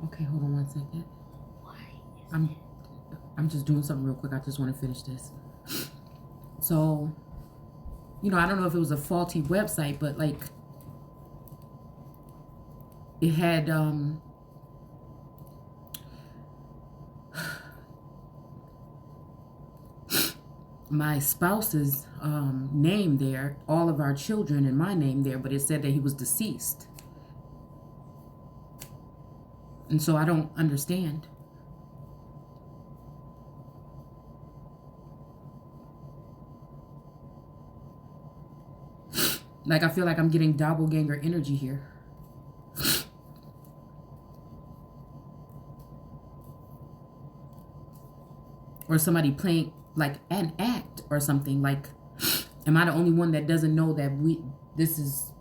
Okay, hold on 1 second. I'm just doing something real quick. I just want to finish this. So, you know, I don't know if it was a faulty website, but like it had my spouse's name there, all of our children and my name there, but it said that he was deceased. And so I don't understand. Like, I feel like I'm getting doppelganger energy here. Or somebody playing like an act or something. Like, am I the only one that doesn't know that this is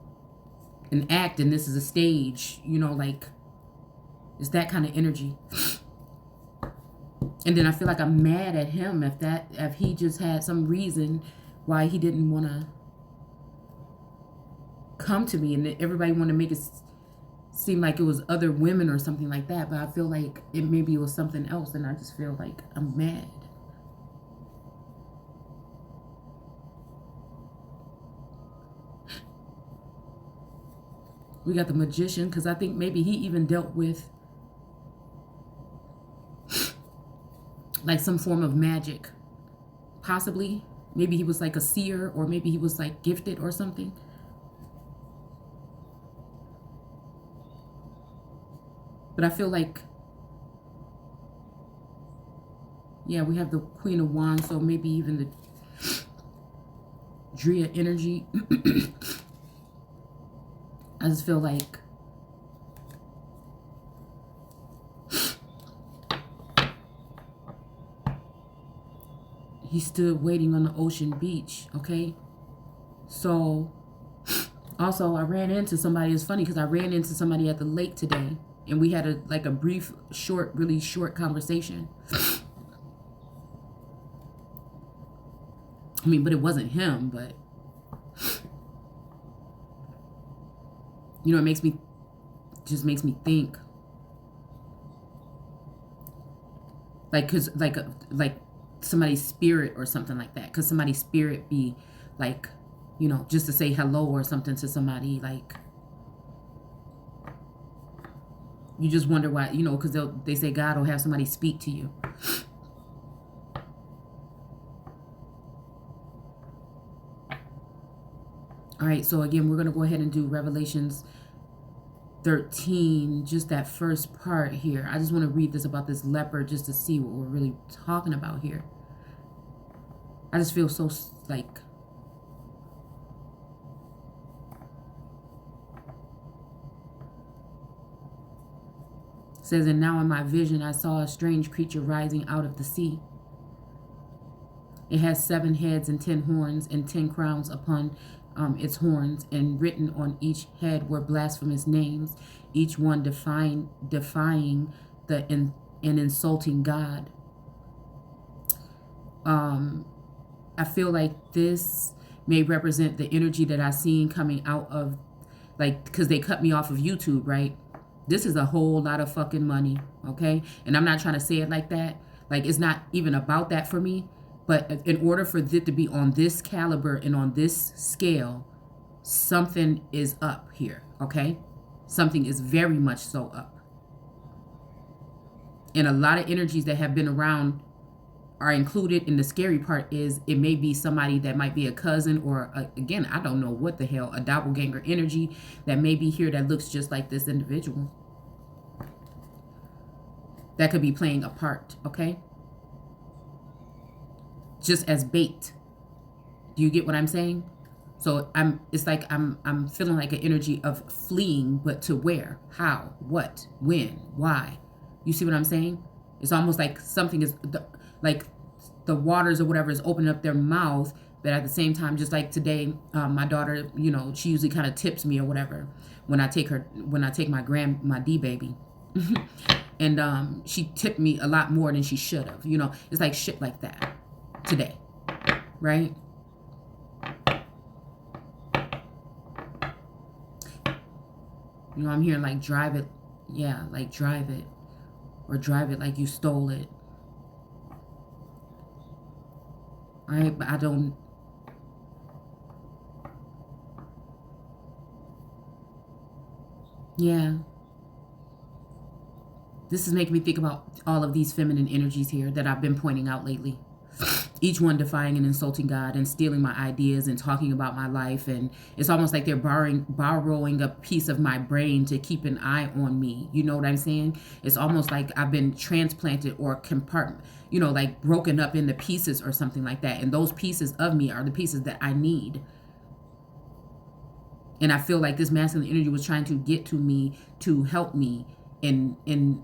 an act and this is a stage? You know, like, it's that kind of energy. And then I feel like I'm mad at him if he just had some reason why he didn't want to come to me, and everybody wanted to make it seem like it was other women or something like that. But I feel like maybe it was something else, and I just feel like I'm mad. We got the Magician, because I think maybe he even dealt with like some form of magic. Possibly. Maybe he was like a seer, or maybe he was like gifted or something. But I feel like, yeah, we have the Queen of Wands, so maybe even the Drea energy. I just feel like he stood waiting on the ocean beach, okay? So, also, I ran into somebody. It's funny because I ran into somebody at the lake today, and we had a brief, really short conversation. I mean, but it wasn't him, but you know, it just makes me think. Like, cause like somebody's spirit or something like that. Cause somebody's spirit be like, you know, just to say hello or something to somebody, like, you just wonder why, you know, because they say God will have somebody speak to you. All right, so again, we're going to go ahead and do Revelations 13, just that first part here. I just want to read this about this leopard just to see what we're really talking about here. I just feel so, like, it says, and now in my vision I saw a strange creature rising out of the sea. It has 7 heads and 10 horns and 10 crowns upon its horns, and written on each head were blasphemous names, each one defying and insulting God. I feel like this may represent the energy that I seen coming out of, like, because they cut me off of YouTube, right? This is a whole lot of fucking money, okay? And I'm not trying to say it like that. Like, it's not even about that for me. But in order for it to be on this caliber and on this scale, something is up here, okay? Something is very much so up. And a lot of energies that have been around are included. And the scary part is it may be somebody that might be a cousin or, again, I don't know what the hell, a doppelganger energy that may be here that looks just like this individual. That could be playing a part, okay? Just as bait. Do you get what I'm saying? So it's like I'm feeling like an energy of fleeing, but to where, how, what, when, why? You see what I'm saying? It's almost like something is like the waters or whatever is opening up their mouth, but at the same time, just like today, my daughter, you know, she usually kind of tips me or whatever when I take my D baby. And she tipped me a lot more than she should have. You know, it's like shit like that today, right? You know, I'm hearing like drive it. Yeah, like drive it. or drive it like you stole it. All right, but I don't. Yeah. This is making me think about all of these feminine energies here that I've been pointing out lately. Each one defying and insulting God and stealing my ideas and talking about my life. And it's almost like they're borrowing a piece of my brain to keep an eye on me. You know what I'm saying? It's almost like I've been transplanted or compartment, like broken up into pieces or something like that. And those pieces of me are the pieces that I need. And I feel like this masculine energy was trying to get to me to help me. And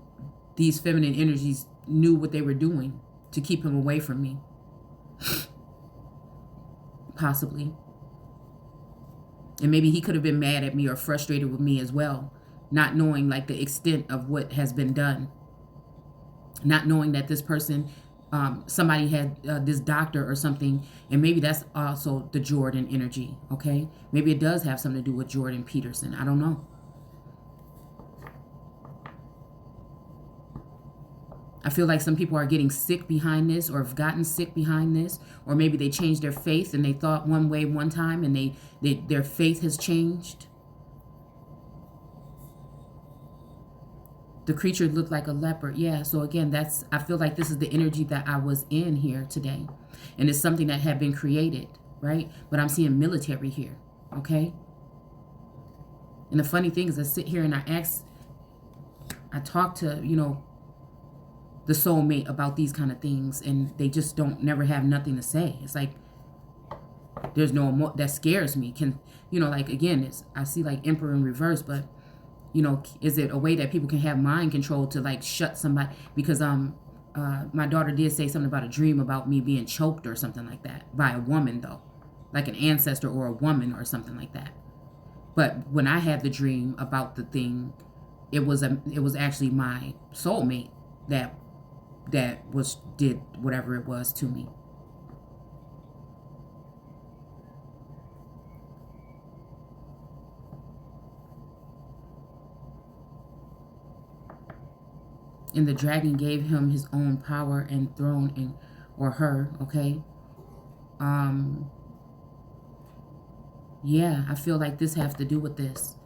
these feminine energies knew what they were doing to keep him away from me. Possibly. And maybe he could have been mad at me or frustrated with me as well, not knowing like the extent of what has been done, not knowing that this person, somebody had this doctor or something, and maybe that's also the Jordan energy. Okay, maybe it does have something to do with Jordan Peterson. I don't know. I feel like some people are getting sick behind this, or have gotten sick behind this, or maybe they changed their faith and they thought one way one time and their faith has changed. The creature looked like a leopard. Yeah, so again, I feel like this is the energy that I was in here today. And it's something that had been created, right? But I'm seeing military here, okay? And the funny thing is I sit here and I talk to, the soulmate about these kind of things, and they just never have nothing to say. It's like there's no more. That scares me. Like again, I see like Emperor in reverse, but is it a way that people can have mind control to like shut somebody? Because my daughter did say something about a dream about me being choked or something like that by a woman, though, like an ancestor or a woman or something like that. But when I had the dream about the thing, it was actually my soulmate that did whatever it was to me. And the dragon gave him his own power and throne, or her, okay? Yeah, I feel like this has to do with this.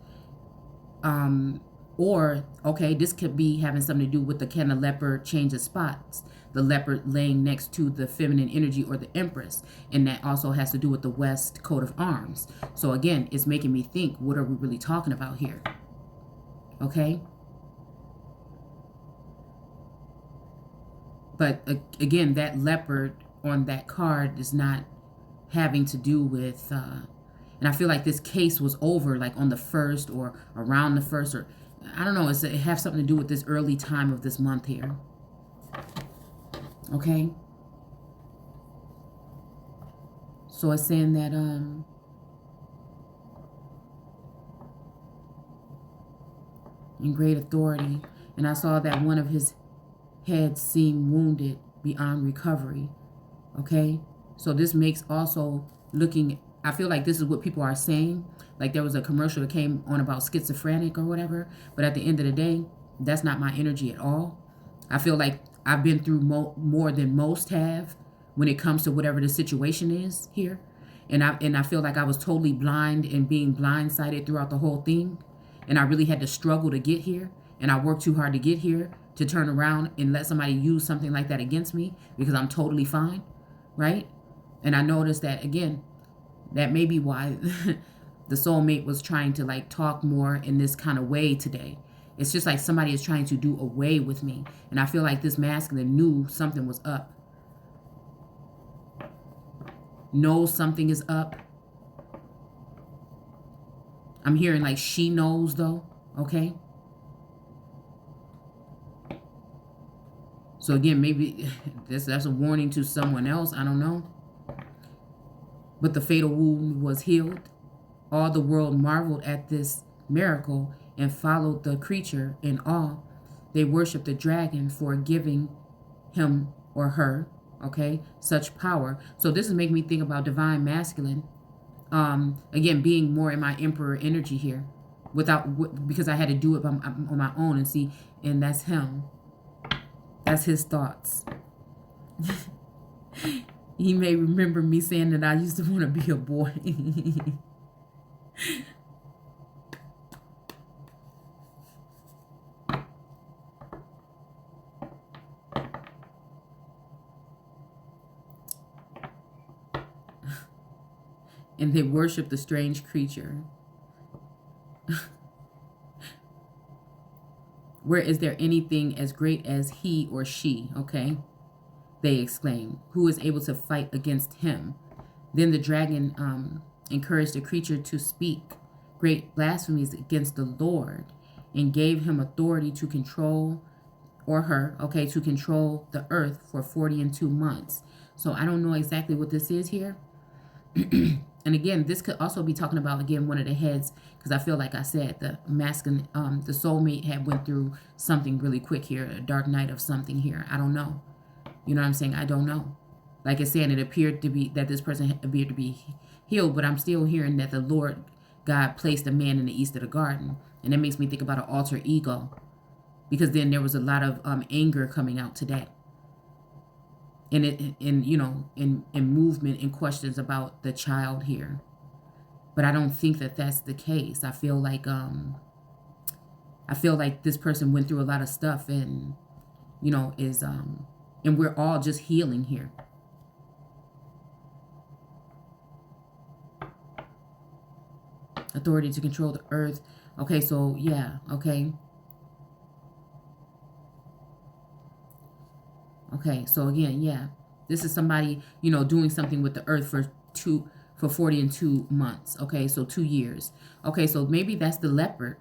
Or, okay, this could be having something to do with the can of leopard change of spots. The leopard laying next to the feminine energy or the empress. And that also has to do with the West coat of arms. So again, it's making me think, what are we really talking about here? Okay? But again, that leopard on that card is not having to do with... and I feel like this case was over like on the 1st or around the 1st, or I don't know. It has something to do with this early time of this month here. Okay. So it's saying that in great authority, and I saw that one of his heads seemed wounded beyond recovery. Okay. So this makes also looking... I feel like this is what people are saying. Like there was a commercial that came on about schizophrenic or whatever. But at the end of the day, that's not my energy at all. I feel like I've been through more than most have when it comes to whatever the situation is here. And I feel like I was totally blind and being blindsided throughout the whole thing. And I really had to struggle to get here. And I worked too hard to get here to turn around and let somebody use something like that against me because I'm totally fine. Right? And I noticed that, again, that may be why the soulmate was trying to like talk more in this kind of way today. It's just like somebody is trying to do away with me. And I feel like this masculine knew something was up. Knows something is up. I'm hearing like she knows though. Okay. So again, maybe that's a warning to someone else. I don't know. But the fatal wound was healed. All the world marveled at this miracle and followed the creature in awe. They worshiped the dragon for giving him or her, okay, such power. So this is making me think about divine masculine. Again, being more in my emperor energy here, because I had to do it on my own and see, and that's him. That's his thoughts. He may remember me saying that I used to want to be a boy. And they worship the strange creature. Where is there anything as great as he or she? Okay. They exclaimed. Who is able to fight against him? Then the dragon encouraged the creature to speak great blasphemies against the Lord and gave him authority to control, or her, okay, to control the earth for 42 months. So I don't know exactly what this is here. And again, this could also be talking about, again, one of the heads, because I feel like I said the masculine, the soulmate had went through something really quick here, a dark night of something here. I don't know. You know what I'm saying? I don't know. Like I said, it appeared to be that this person appeared to be healed, but I'm still hearing that the Lord God placed a man in the east of the garden. And that makes me think about an alter ego, because then there was a lot of anger coming out today. And in movement and questions about the child here. But I don't think that that's the case. I feel like this person went through a lot of stuff, and is and we're all just healing here. Authority to control the earth. Okay, so yeah, okay. Okay, so again, yeah, this is somebody, doing something with the earth for 42 months. Okay, so 2 years. Okay, so maybe that's the leopard.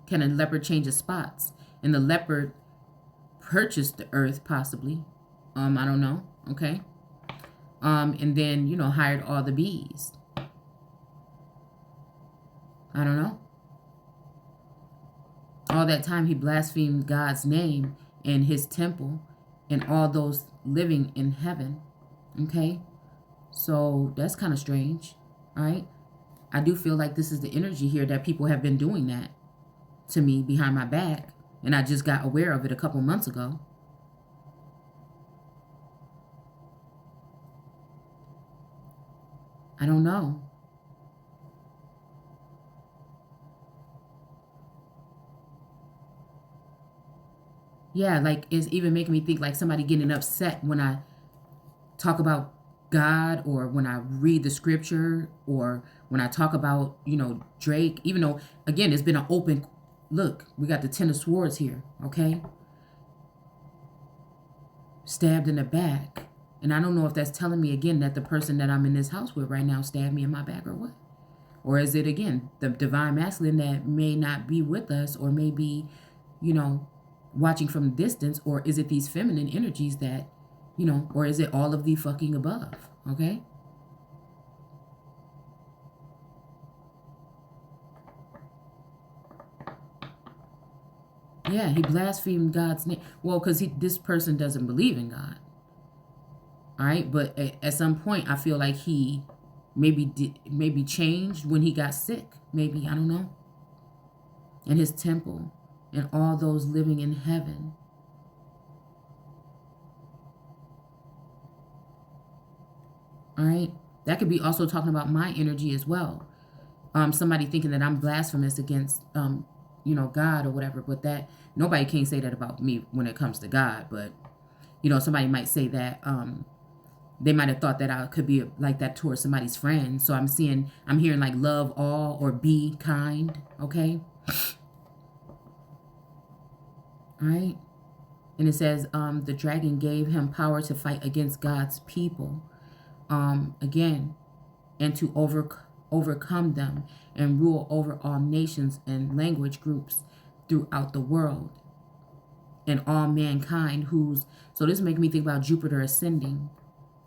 Can a leopard change its spots? And the leopard purchased the earth, possibly. I don't know. Okay. And then, hired all the bees. I don't know. All that time he blasphemed God's name and his temple and all those living in heaven. Okay. So that's kind of strange. All right. I do feel like this is the energy here that people have been doing that to me behind my back. And I just got aware of it a couple months ago. I don't know. Yeah, like it's even making me think like somebody getting upset when I talk about God, or when I read the scripture, or when I talk about, Drake, even though, again, it's been an open, look, we got the Ten of Swords here, okay? Stabbed in the back. And I don't know if that's telling me, again, that the person that I'm in this house with right now stabbed me in my back or what. Or is it, again, the divine masculine that may not be with us, or may be, watching from a distance, or is it these feminine energies that, or is it all of the fucking above? Okay. Yeah, he blasphemed God's name. Well, because this person doesn't believe in God. All right, but at some point, I feel like he maybe changed when he got sick. Maybe, I don't know. In his temple, and all those living in heaven. All right, that could be also talking about my energy as well. Somebody thinking that I'm blasphemous against, God or whatever, but that nobody can say that about me when it comes to God. But, somebody might say that they might have thought that I could be like that towards somebody's friend. So I'm hearing like love all, or be kind. Okay. All right. And it says, the dragon gave him power to fight against God's people. Again, and to overcome them and rule over all nations and language groups throughout the world, and all mankind so this makes me think about Jupiter ascending.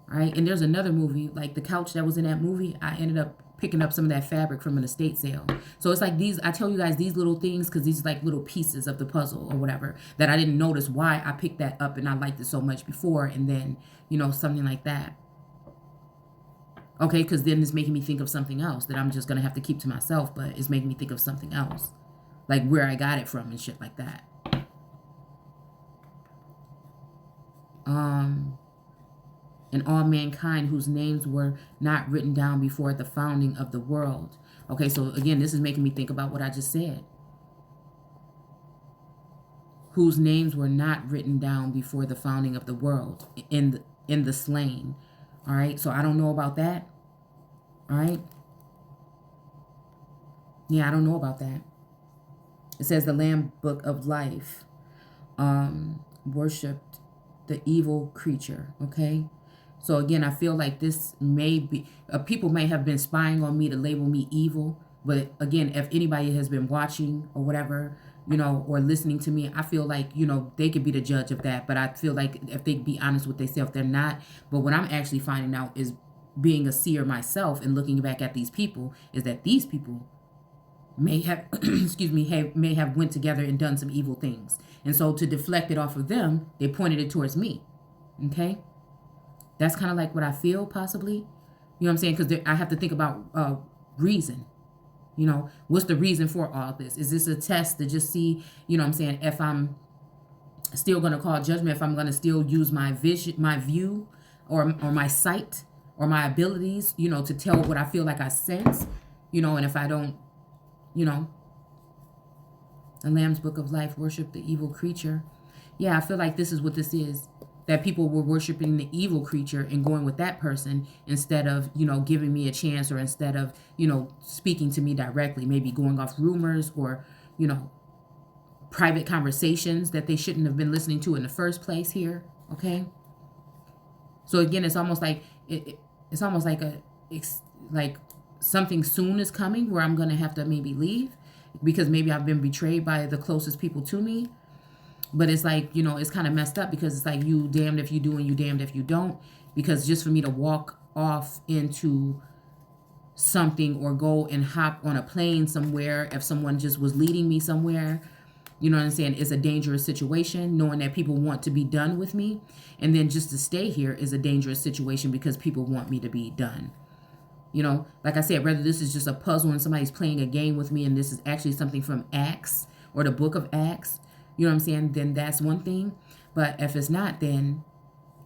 Right? And there's another movie, like the couch that was in that movie, I ended up picking up some of that fabric from an estate sale. So it's like I tell you guys these little things because these are like little pieces of the puzzle or whatever that I didn't notice why I picked that up and I liked it so much before, and then, something like that. Okay, because then it's making me think of something else that I'm just going to have to keep to myself, but it's making me think of something else. Like where I got it from and shit like that. and all mankind whose names were not written down before the founding of the world. Okay, so again, this is making me think about what I just said. Whose names were not written down before the founding of the world in the slain. All right, so I don't know about that. All right. Yeah, I don't know about that. It says the Lamb Book of Life worshipped the evil creature. Okay. So again, I feel like this may be, people may have been spying on me to label me evil. But again, if anybody has been watching or whatever, you know, or listening to me, I feel like, you know, they could be the judge of that. But I feel like if they be honest with themselves, they're not. But what I'm actually finding out is, being a seer myself and looking back at these people, is that these people may have, excuse me, may have went together and done some evil things. And so to deflect it off of them, they pointed it towards me. Okay. That's kind of like what I feel, possibly. You know what I'm saying? Because I have to think about reason. You know, what's the reason for all this? Is this a test to just see, you know what I'm saying, if I'm still going to call judgment, if I'm going to still use my vision, my view, or my sight, or my abilities, you know, to tell what I feel like I sense, you know, and if I don't, you know, the Lamb's Book of Life, worship the evil creature. Yeah, I feel like this is what this is. That people were worshiping the evil creature and going with that person instead of, you know, giving me a chance, or instead of, you know, speaking to me directly, maybe going off rumors, or, you know, private conversations that they shouldn't have been listening to in the first place here. Okay. So again, it's almost like, it's almost like like something soon is coming where I'm going to have to maybe leave because maybe I've been betrayed by the closest people to me. But it's like, you know, it's kind of messed up because it's like, you damned if you do and you damned if you don't. Because just for me to walk off into something or go and hop on a plane somewhere, if someone just was leading me somewhere, you know what I'm saying, is a dangerous situation, knowing that people want to be done with me. And then just to stay here is a dangerous situation because people want me to be done. You know, like I said, whether this is just a puzzle and somebody's playing a game with me and this is actually something from Acts or the book of Acts, you know what I'm saying, then that's one thing. But if it's not, then,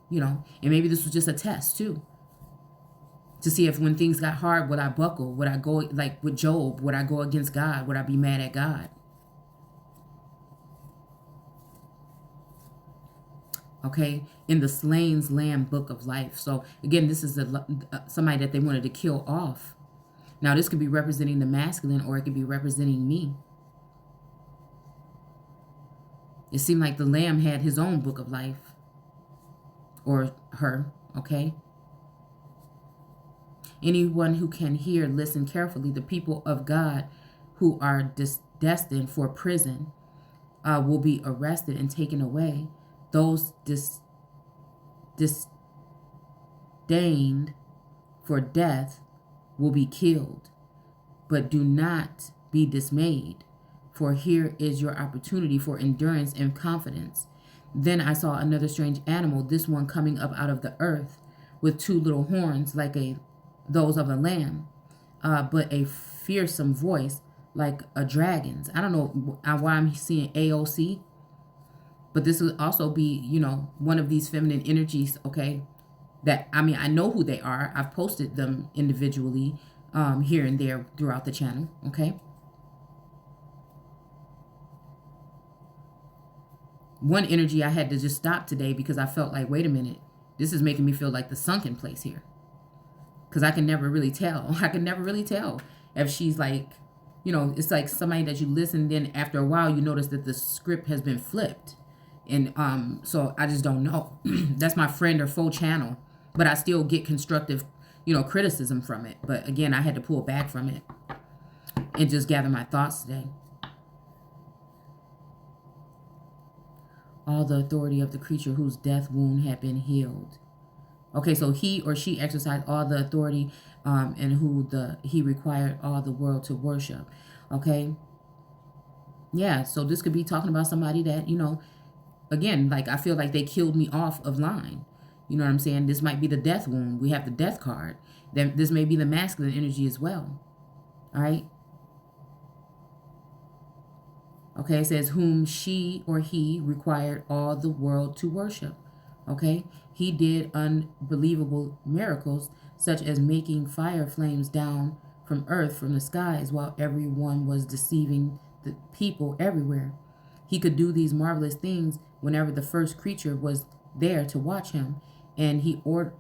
you know, and maybe this was just a test too. To see if when things got hard, would I buckle? Would I go, like with Job, would I go against God? Would I be mad at God? Okay, in the Slain's Lamb Book of Life. So again, this is somebody that they wanted to kill off. Now this could be representing the masculine, or it could be representing me. It seemed like the lamb had his own book of life, or her. Okay. Anyone who can hear, listen carefully. The people of God who are destined for prison will be arrested and taken away. Those disdained for death will be killed. But do not be dismayed, for here is your opportunity for endurance and confidence. Then I saw another strange animal, this one coming up out of the earth, with two little horns like those of a lamb, but a fearsome voice like a dragon's. I don't know why I'm seeing AOC, but this would also be, you know, one of these feminine energies, okay, that, I mean, I know who they are. I've posted them individually here and there throughout the channel, okay? One energy I had to just stop today because I felt like, wait a minute, this is making me feel like the sunken place here. Because I can never really tell. I can never really tell if she's like, you know, it's like somebody that you listen, then after a while you notice that the script has been flipped. And so I just don't know. That's my friend or foe channel. But I still get constructive, you know, criticism from it. But again, I had to pull back from it and just gather my thoughts today. All the authority of the creature whose death wound had been healed. Okay, so he or she exercised all the authority and he required all the world to worship. Okay. Yeah, so this could be talking about somebody that, you know, again, like I feel like they killed me off of line. You know what I'm saying? This might be the death wound. We have the death card. Then this may be the masculine energy as well. All right. Okay, it says whom she or he required all the world to worship. Okay? He did unbelievable miracles, such as making fire flames down from earth from the skies while everyone was deceiving the people everywhere. He could do these marvelous things whenever the first creature was there to watch him, and he or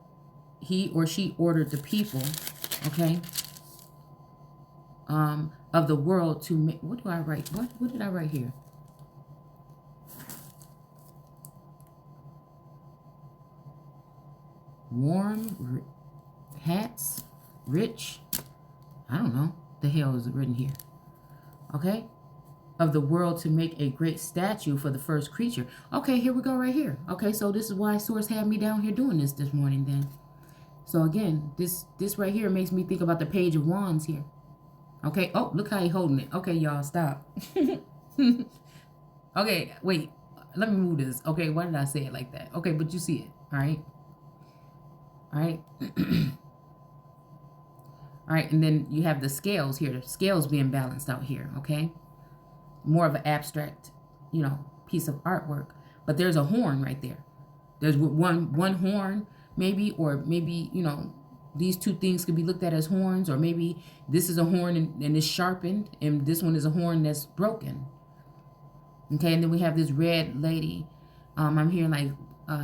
she ordered the people, okay, of the world to make. What do I write? What did I write here? Warm hats, rich. I don't know. The hell is written here? Okay, of the world to make a great statue for the first creature. Okay, here we go right here. Okay, so this is why Source had me down here doing this morning then. So again, this right here makes me think about the Page of Wands here. Okay, oh, look how he holding it. Okay, y'all, stop. Okay, wait, let me move this. Okay, why did I say it like that? Okay, but you see it, all right? All right. All right, and then you have the scales here. The scales being balanced out here, okay? More of an abstract, piece of artwork. But there's a horn right there. There's one horn, maybe, or maybe, these two things could be looked at as horns, or maybe this is a horn and it's sharpened, and this one is a horn that's broken. Okay, and then we have this red lady. I'm hearing like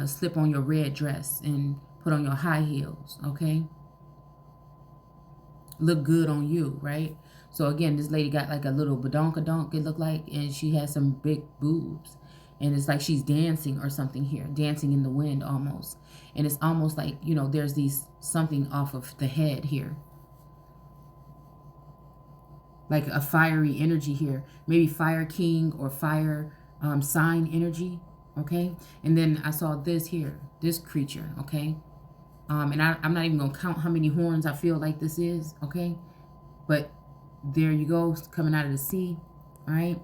slip on your red dress and put on your high heels, okay? Look good on you, right? So again, this lady got like a little badonkadonk, it looked like, and she has some big boobs. And it's like she's dancing or something here, dancing in the wind almost. And it's almost like, there's something off of the head here. Like a fiery energy here. Maybe fire king or fire sign energy, okay? And then I saw this here, this creature, okay? And I'm not even going to count how many horns I feel like this is, okay? But there you go, coming out of the sea, all right?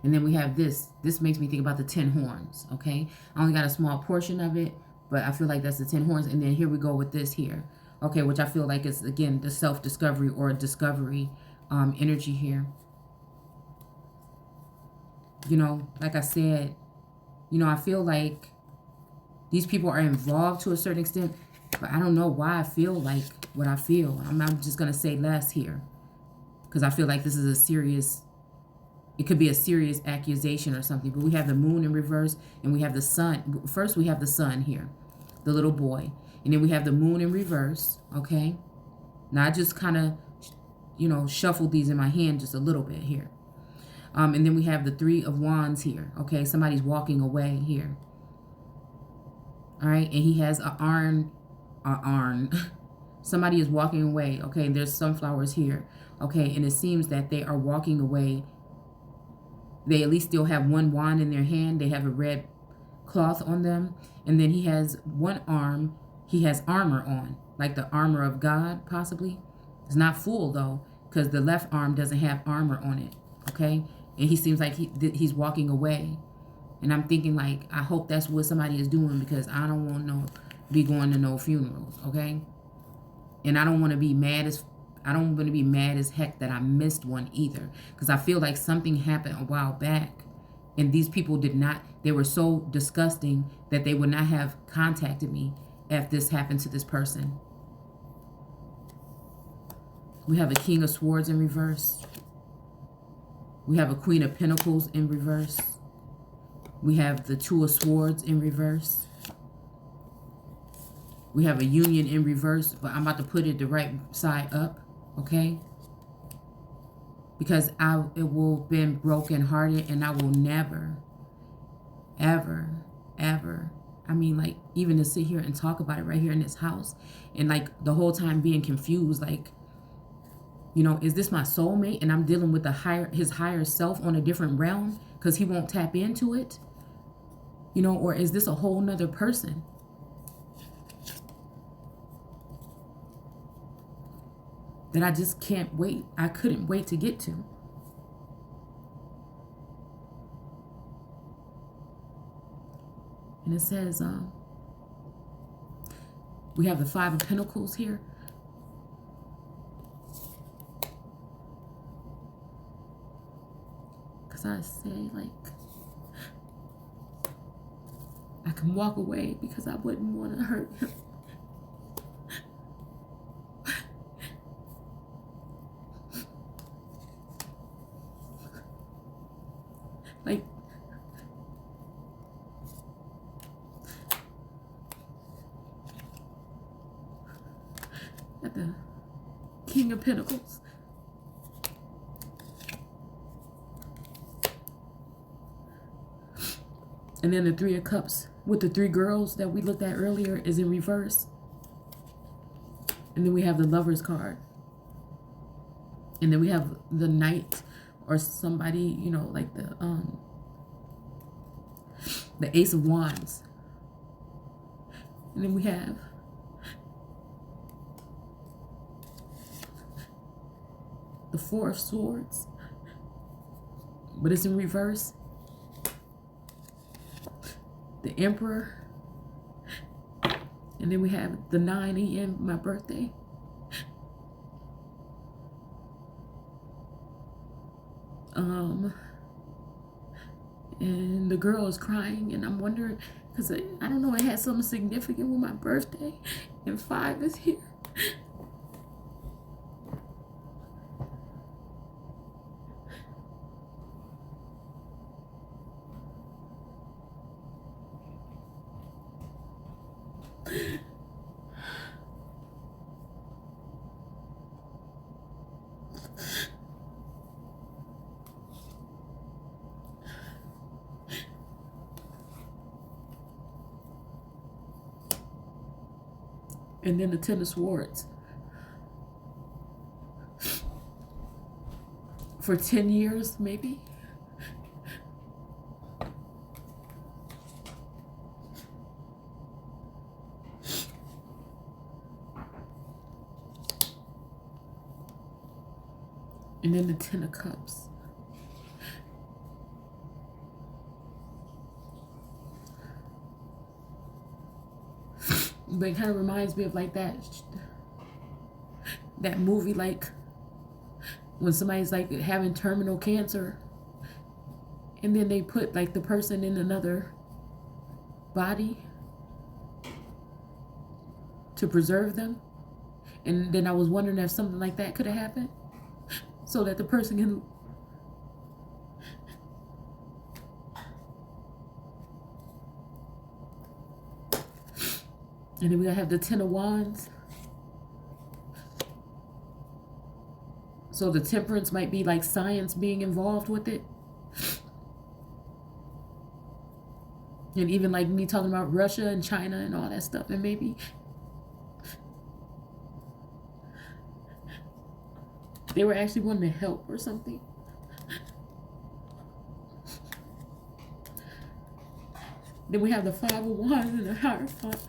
And then we have this. This makes me think about the 10 horns, okay? I only got a small portion of it, but I feel like that's the 10 horns. And then here we go with this here, okay? Which I feel like is, again, the self-discovery or discovery energy here. Like I said, I feel like these people are involved to a certain extent, but I don't know why I feel like what I feel. I'm just going to say less here because I feel like this is it could be a serious accusation or something. But we have the moon in reverse and we have the sun. First, we have the sun here, the little boy. And then we have the moon in reverse, okay? Now, I just kind of, shuffled these in my hand just a little bit here. And then we have the 3 of Wands here, okay? Somebody's walking away here. All right, and he has an arm. Somebody is walking away, okay? There's sunflowers here, okay? And it seems that they are walking away. They at least still have one wand in their hand. They have a red cloth on them. And then he has one arm. He has armor on, like the armor of God, possibly. It's not full, though, because the left arm doesn't have armor on it, okay? And he seems like he's walking away. And I'm thinking, like, I hope that's what somebody is doing because I don't want to be going to no funerals, okay? And I don't want to be mad as heck that I missed one either. Because I feel like something happened a while back. And these people they were so disgusting that they would not have contacted me if this happened to this person. We have a King of Swords in reverse. We have a Queen of Pentacles in reverse. We have the 2 of Swords in reverse. We have a Union in reverse, but I'm about to put it the right side up, okay? Because it will have been brokenhearted and I will never, ever, ever, like, even to sit here and talk about it right here in this house and, like, the whole time being confused, like, is this my soulmate and I'm dealing with his higher self on a different realm because he won't tap into it? Or is this a whole nother person? That I just can't wait. I couldn't wait to get to. And it says, we have the 5 of Pentacles here. Because I say, like, I can walk away because I wouldn't want to hurt him. Like, at the King of Pentacles. And then the Three of Cups with the three girls that we looked at earlier is in reverse. And then we have the Lovers card. And then we have the Knight, or somebody, you know, like the Ace of Wands. And then we have the Four of Swords, but it's in reverse. The Emperor. And then we have the 9 a.m., my birthday. And the girl is crying, and I'm wondering, because I don't know, it had something significant with my birthday, and 5 is here. And then the 10 of Swords. For 10 years, maybe. And then the 10 of Cups. But it kind of reminds me of like that movie, like when somebody's like having terminal cancer, and then they put like the person in another body to preserve them. And then I was wondering if something like that could have happened, so that the person can and then we gotta have the 10 of Wands. So the Temperance might be like science being involved with it. And even like me talking about Russia and China and all that stuff. And maybe they were actually wanting to help or something. Then we have the 5 of Wands and the Hierophant.